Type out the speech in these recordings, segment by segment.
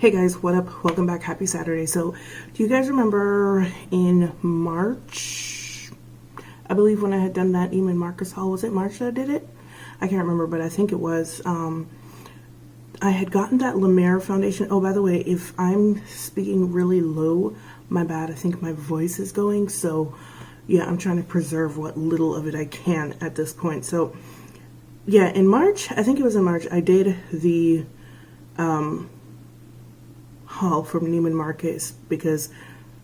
Hey guys, what up? Welcome back. Happy Saturday. So, do you guys remember in March, I believe when I had done that Neiman Marcus haul, was it March that I did it? I can't remember, but I think it was. I had gotten that La Mer foundation. Oh, by the way, if I'm speaking really low, my bad. I think my voice is going. So, yeah, I'm trying to preserve what little of it I can at this point. So, yeah, in March, I think it was in March, I did the haul from Neiman Marcus because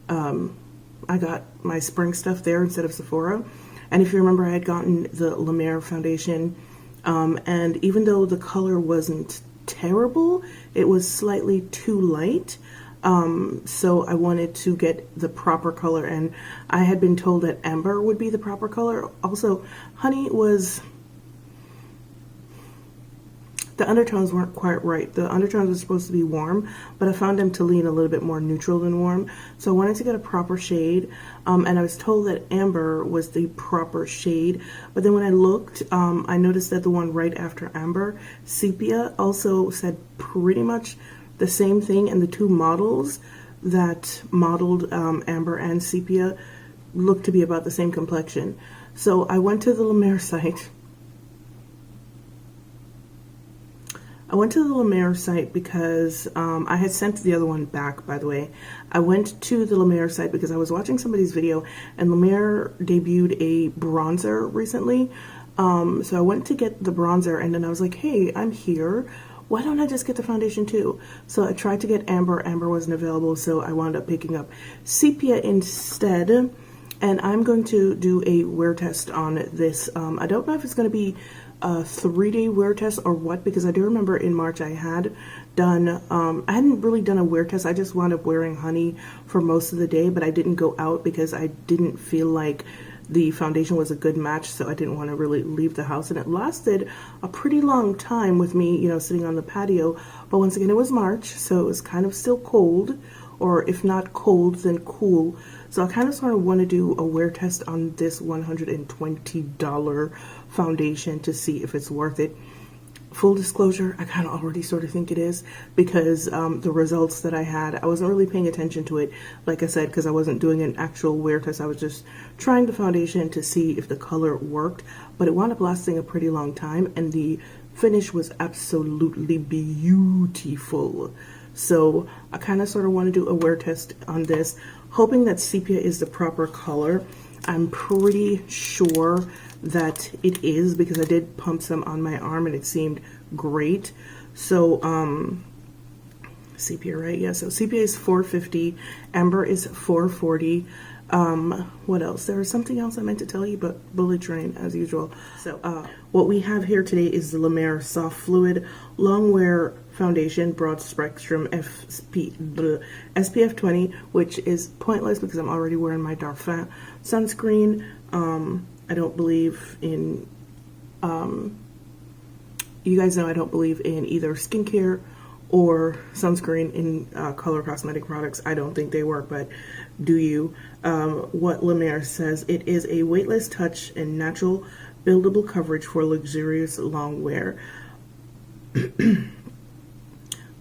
I got my spring stuff there instead of Sephora. And if you remember, I had gotten the La Mer foundation, and even though the color wasn't terrible, it was slightly too light. So I wanted to get the proper color, and I had been told that amber would be the proper color. Also, honey was... the undertones weren't quite right. The undertones were supposed to be warm, but I found them to lean a little bit more neutral than warm. So I wanted to get a proper shade, and I was told that amber was the proper shade. But then when I looked, I noticed that the one right after amber, Sepia, also said pretty much the same thing, and the two models that modeled amber and Sepia looked to be about the same complexion. So I went to the La Mer site. I went to the La Mer site because I had sent the other one back, by the way. I went to the La Mer site because I was watching somebody's video, and La Mer debuted a bronzer recently. So I went to get the bronzer, and then I was like, hey, I'm here. Why don't I just get the foundation too? So I tried to get amber. Amber wasn't available, so I wound up picking up Sepia instead. And I'm going to do a wear test on this. I don't know if it's going to be a 3-day wear test or what, because I do remember in March I had done, I hadn't really done a wear test. I just wound up wearing honey for most of the day, but I didn't go out because I didn't feel like the foundation was a good match, so I didn't want to really leave the house. And it lasted a pretty long time with me, you know, sitting on the patio. But once again, it was March, so it was kind of still cold, or if not cold, then cool. So I kind of sort of want to do a wear test on this $120 foundation to see if it's worth it. Full disclosure, I kind of already sort of think it is, because the results that I had, I wasn't really paying attention to it, like I said, because I wasn't doing an actual wear test. I was just trying the foundation to see if the color worked, but it wound up lasting a pretty long time, and the finish was absolutely beautiful. So I kind of sort of want to do a wear test on this, hoping that Sepia is the proper color. I'm pretty sure that it is, because I did pump some on my arm and it seemed great. So Sepia, right? Yeah, so Sepia is $4.50, amber is $4.40. What else? There was something else I meant to tell you, but bullet train as usual. So what we have here today is the La Mer Soft Fluid Long Wear Foundation Broad Spectrum SPF 20, which is pointless because I'm already wearing my Dauphin sunscreen. I don't believe in, you guys know I don't believe in either skincare or sunscreen in color cosmetic products. I don't think they work, but do you? What La Mer says, it is a weightless touch and natural buildable coverage for luxurious long wear.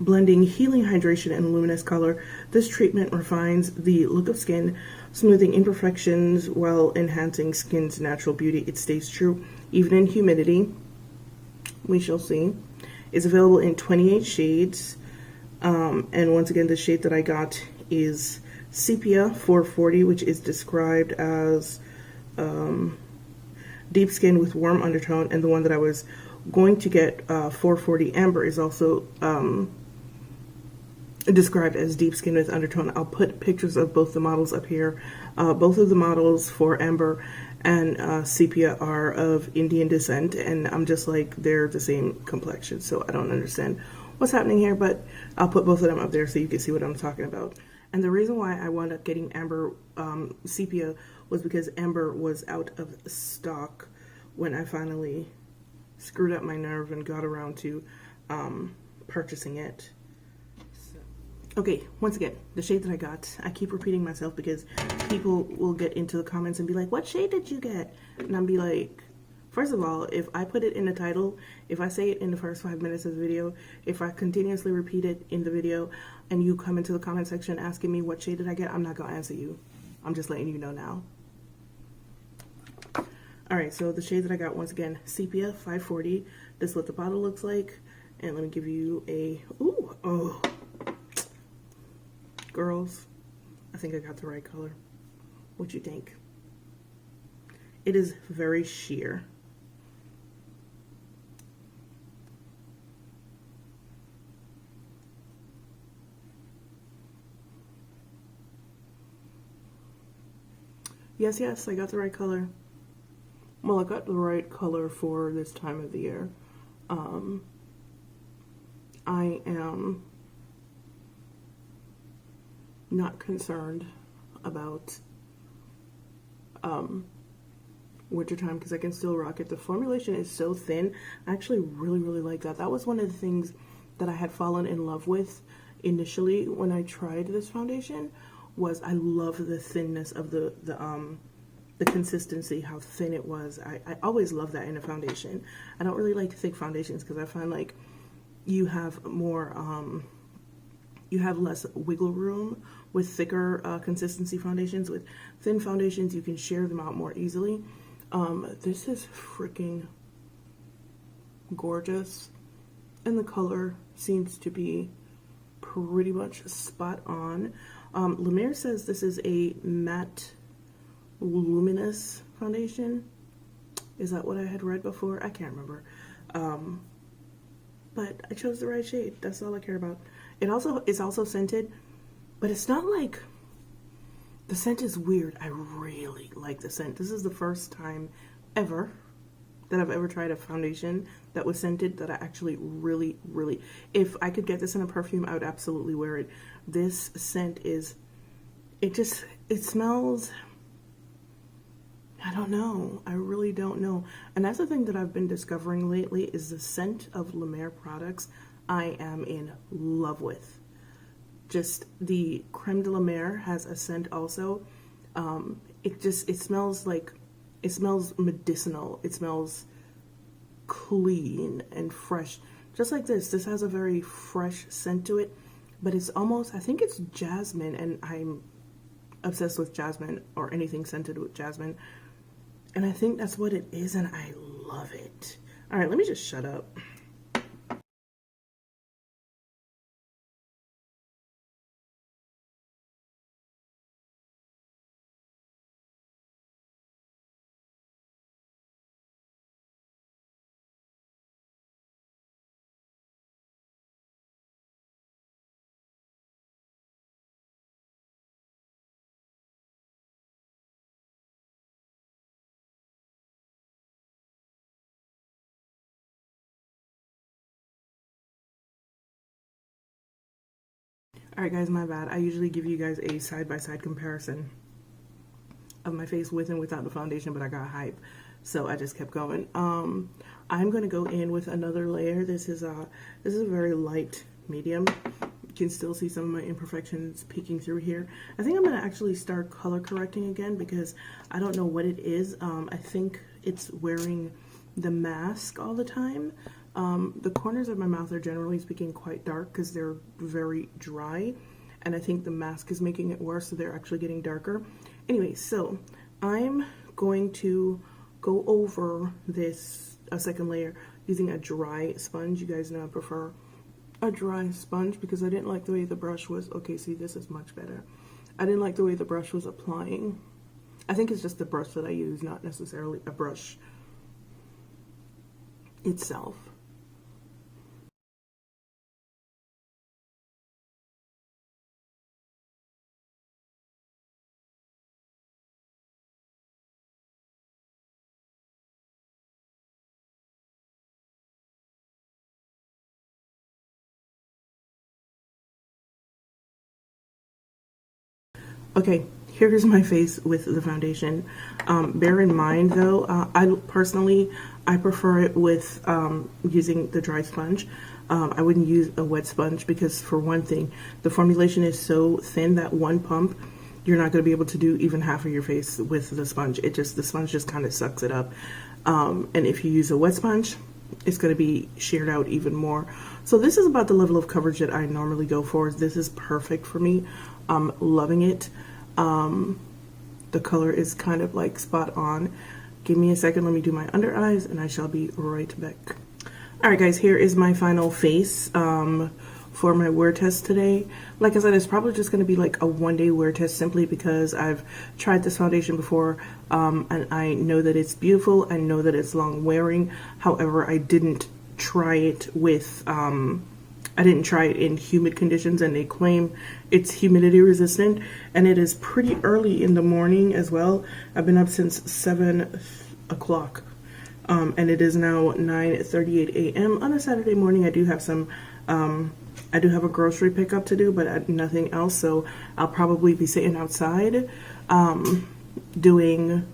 Blending healing hydration and luminous color, this treatment refines the look of skin, smoothing imperfections while enhancing skin's natural beauty. It stays true even in humidity. We shall see. It's available in 28 shades. And once again, the shade that I got is Sepia 440, which is described as deep skin with warm undertone. And the one that I was going to get, 440 Amber, is also described as deep skin with undertone. I'll put pictures of both the models up here. Both of the models for Amber and Sepia are of Indian descent, and I'm just like, they're the same complexion, so I don't understand what's happening here, but I'll put both of them up there so you can see what I'm talking about. And the reason why I wound up getting Amber Sepia was because Amber was out of stock when I finally screwed up my nerve and got around to purchasing it. Okay, once again, the shade that I got, I keep repeating myself because people will get into the comments and be like, what shade did you get? And I'll be like, First of all, if I put it in the title, if I say it in the first 5 minutes of the video, if I continuously repeat it in the video, and you come into the comment section asking me what shade did I get, I'm not going to answer you. I'm just letting you know now. Alright, so the shade that I got, once again, Sepia 540. This is what the bottle looks like. And let me give you a... Ooh, oh. Girls, I think I got the right color. What you think? It is very sheer. Yes, yes, I got the right color. Well, I got the right color for this time of the year. I am not concerned about wintertime because I can still rock it. The formulation is so thin. I actually really like that. That was one of the things that I had fallen in love with initially when I tried this foundation. Was I love the thinness of the consistency, how thin it was. I always love that in a foundation. I don't really like thick foundations because I find like you have more, you have less wiggle room with thicker consistency foundations. With thin foundations, you can share them out more easily. This is freaking gorgeous, and the color seems to be pretty much spot on. La Mer says this is a matte luminous foundation. Is that what I had read before? I can't remember. But I chose the right shade. That's all I care about. It's also scented, but it's not like, the scent is weird. I really like the scent. This is the first time ever that I've ever tried a foundation that was scented that I actually really, if I could get this in a perfume, I would absolutely wear it. This scent is, it smells, I don't know. I really don't know. And that's the thing that I've been discovering lately is the scent of La Mer products I am in love with. Just the Creme de la Mer has a scent also. It smells like, it smells medicinal. It smells clean and fresh. Just like this. This has a very fresh scent to it. But it's almost, I think it's jasmine, and I'm obsessed with jasmine or anything scented with jasmine. And I think that's what it is, and I love it. All right, let me just shut up. Alright guys, my bad. I usually give you guys a side-by-side comparison of my face with and without the foundation, but I got hype, so I just kept going. I'm going to go in with another layer. This is a very light medium. You can still see some of my imperfections peeking through here. I think I'm going to actually start color correcting again because I don't know what it is. I think it's wearing the mask all the time. The corners of my mouth are generally speaking quite dark because they're very dry, and I think the mask is making it worse, so they're actually getting darker. Anyway, so I'm going to go over this a second layer using a dry sponge. You guys know I prefer a dry sponge because I didn't like the way the brush was. Okay, see, this is much better. I didn't like the way the brush was applying. I think it's just the brush that I use, not necessarily a brush itself. Okay, here's my face with the foundation. Bear in mind though, I personally prefer it with using the dry sponge. I wouldn't use a wet sponge because, for one thing, the formulation is so thin that one pump, you're not going to be able to do even half of your face with the sponge. The sponge just kind of sucks it up. And if you use a wet sponge, it's going to be sheared out even more. So this is about the level of coverage that I normally go for. This is perfect for me. I'm loving it. The color is kind of like spot on. Give me a second, let me do my under eyes, and I shall be right back. Alright guys, here is my final face for my wear test today. Like I said, it's probably just going to be like a one-day wear test simply because I've tried this foundation before, and I know that it's beautiful. I know that it's long wearing. However, I didn't try it with I didn't try it in humid conditions, and they claim it's humidity resistant, and it is pretty early in the morning as well. I've been up since 7 o'clock, and it is now 9:38 a.m. on a Saturday morning. I do have some I do have a grocery pickup to do, but nothing else, so I'll probably be sitting outside doing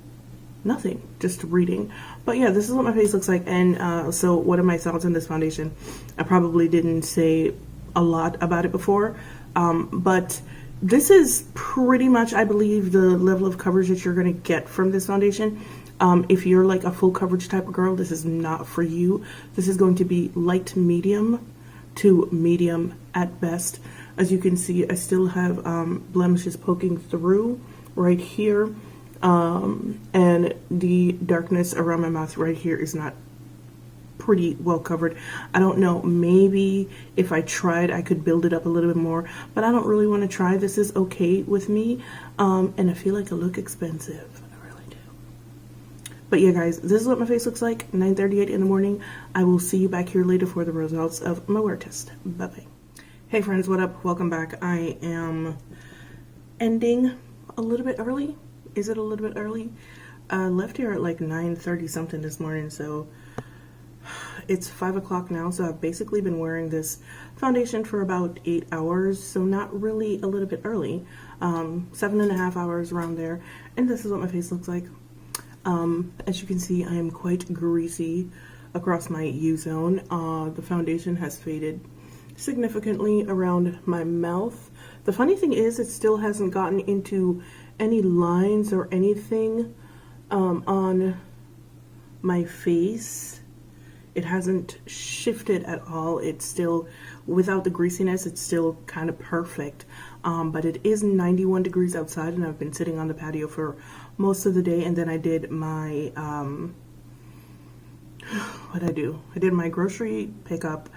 nothing, just reading. But yeah, this is what my face looks like. And so what are my thoughts on this foundation? I probably didn't say a lot about it before, but this is pretty much, I believe, the level of coverage that you're going to get from this foundation. If you're like a full coverage type of girl, this is not for you. This is going to be light medium to medium at best. As you can see, I still have blemishes poking through right here. And the darkness around my mouth right here is not pretty well covered. I don't know, maybe if I tried I could build it up a little bit more, but I don't really want to try. This is okay with me, and I feel like I look expensive. I really do. But yeah guys, this is what my face looks like, 9:38 in the morning. I will see you back here later for the results of my wear test. Bye bye. Hey friends, what up? Welcome back. I am ending a little bit early. Is it a little bit early? I left here at like 9:30 something this morning, so it's 5 o'clock now. So I've basically been wearing this foundation for about 8 hours, so not really a little bit early. 7.5 hours around there, and this is what my face looks like. As you can see, I am quite greasy across my U-zone. The foundation has faded significantly around my mouth. The funny thing is, it still hasn't gotten into any lines or anything on my face. It hasn't shifted at all. It's still, without the greasiness, it's still kind of perfect. But it is 91 degrees outside, and I've been sitting on the patio for most of the day. And then I did my what'd I do? I did my grocery pickup.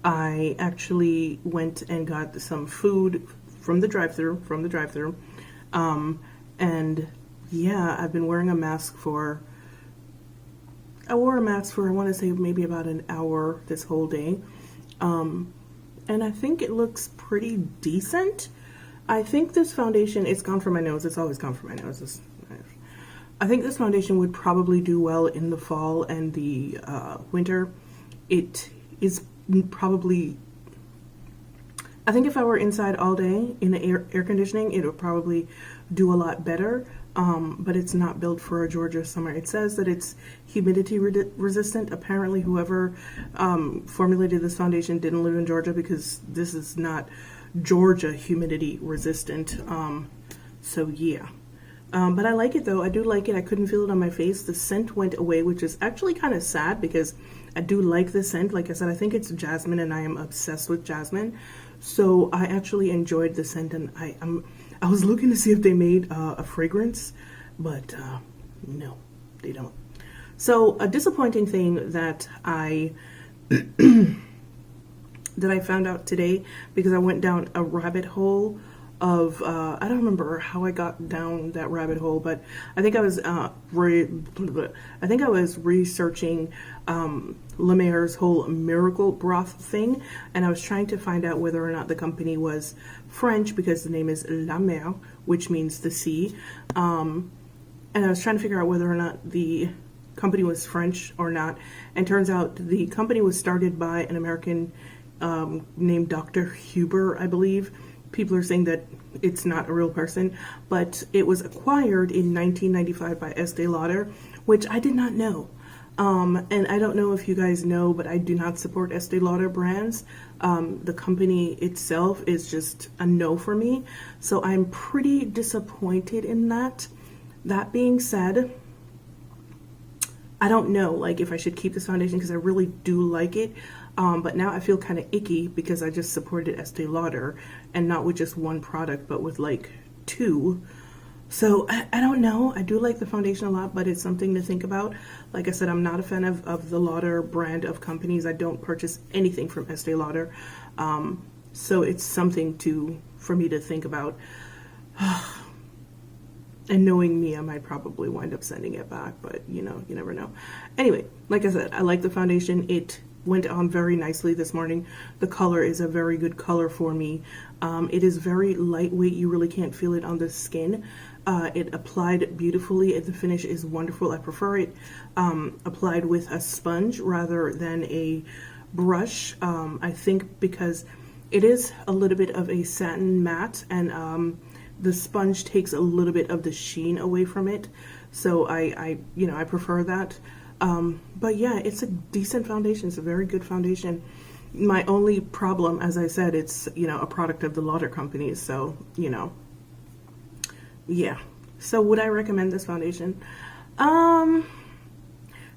I actually went and got some food from the drive-thru. And yeah, I've been wearing a mask for, I wore a mask for, I want to say maybe about an hour this whole day. And I think it looks pretty decent. I think this foundation, it's gone for my nose. It's always gone for my nose. I think this foundation would probably do well in the fall and the winter. It is probably, I think if I were inside all day in the air conditioning, it would probably do a lot better, but it's not built for a Georgia summer. It says that it's humidity resistant. Apparently whoever formulated this foundation didn't live in Georgia, because this is not Georgia humidity resistant. So yeah. But I like it though. I do like it. I couldn't feel it on my face. The scent went away, which is actually kind of sad because I do like the scent. Like I said, I think it's jasmine, and I am obsessed with jasmine. So I actually enjoyed the scent, and I was looking to see if they made a fragrance, but no, they don't. So a disappointing thing that I that I found out today, because I went down a rabbit hole of I don't remember how I got down that rabbit hole, but I think I was researching La Mer's whole miracle broth thing, and I was trying to find out whether or not the company was French, because the name is La Mer, which means the sea, and I was trying to figure out whether or not the company was French or not, and turns out the company was started by an American named Dr. Huber, I believe. People are saying that it's not a real person, but it was acquired in 1995 by Estee Lauder, which I did not know. And I don't know if you guys know, but I do not support Estee Lauder brands. The company itself is just a no for me. So I'm pretty disappointed in that. That being said, I don't know, like, if I should keep this foundation because I really do like it. But now I feel kind of icky because I just supported Estee Lauder, and not with just one product, but with like 2. So I don't know. I do like the foundation a lot, but it's something to think about. Like I said, I'm not a fan of the Lauder brand of companies. I don't purchase anything from Estee Lauder. So it's something for me to think about. And knowing me, I might probably wind up sending it back, but you know, you never know. Anyway, like I said, I like the foundation. It went on very nicely this morning. The color is a very good color for me. It is very lightweight. You really can't feel it on the skin. It applied beautifully. The finish is wonderful. I prefer it applied with a sponge rather than a brush. I think because it is a little bit of a satin matte, and the sponge takes a little bit of the sheen away from it. So I prefer that. But yeah, it's a decent foundation. It's a very good foundation. My only problem, as I said, it's, a product of the Lauder companies. So, yeah. So would I recommend this foundation?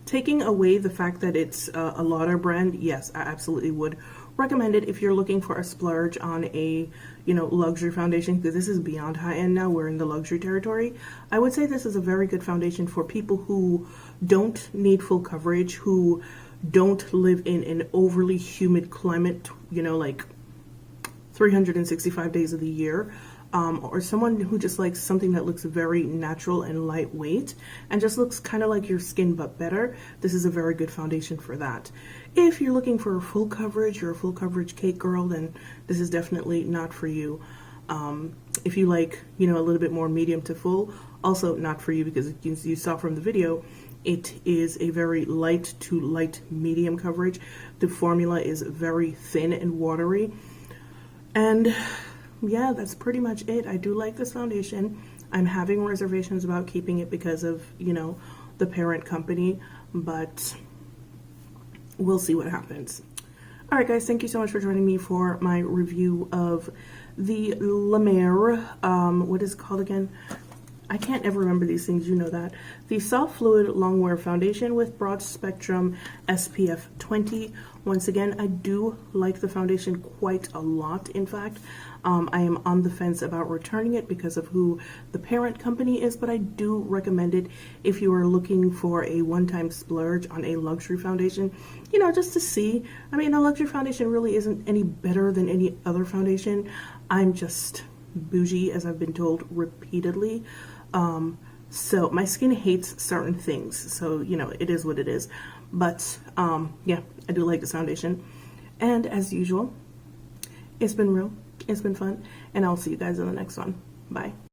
Taking away the fact that it's a Lauder brand, yes, I absolutely would recommend it if you're looking for a splurge on a luxury foundation, because this is beyond high end now. We're in the luxury territory. I would say this is a very good foundation for people who don't need full coverage, who don't live in an overly humid climate, like 365 days of the year, or someone who just likes something that looks very natural and lightweight and just looks kind of like your skin but better. This is a very good foundation for that. If you're looking for full coverage, you're a full coverage cake girl, then this is definitely not for you. If you like, a little bit more medium to full, also not for you, because you saw from the video, it is a very light to light medium coverage. The formula is very thin and watery. And yeah, that's pretty much it. I do like this foundation. I'm having reservations about keeping it because of, the parent company, but we'll see what happens. All right, guys, thank you so much for joining me for my review of the La Mer, what is it called again? I can't ever remember these things, you know that. The Soft Fluid Longwear Foundation with Broad Spectrum SPF 20. Once again, I do like the foundation quite a lot, in fact. I am on the fence about returning it because of who the parent company is, but I do recommend it if you are looking for a one-time splurge on a luxury foundation, just to see. I mean, a luxury foundation really isn't any better than any other foundation. I'm just bougie, as I've been told repeatedly. So my skin hates certain things, so it is what it is. But yeah, I do like this foundation, and as usual, it's been real, it's been fun, and I'll see you guys in the next one. Bye.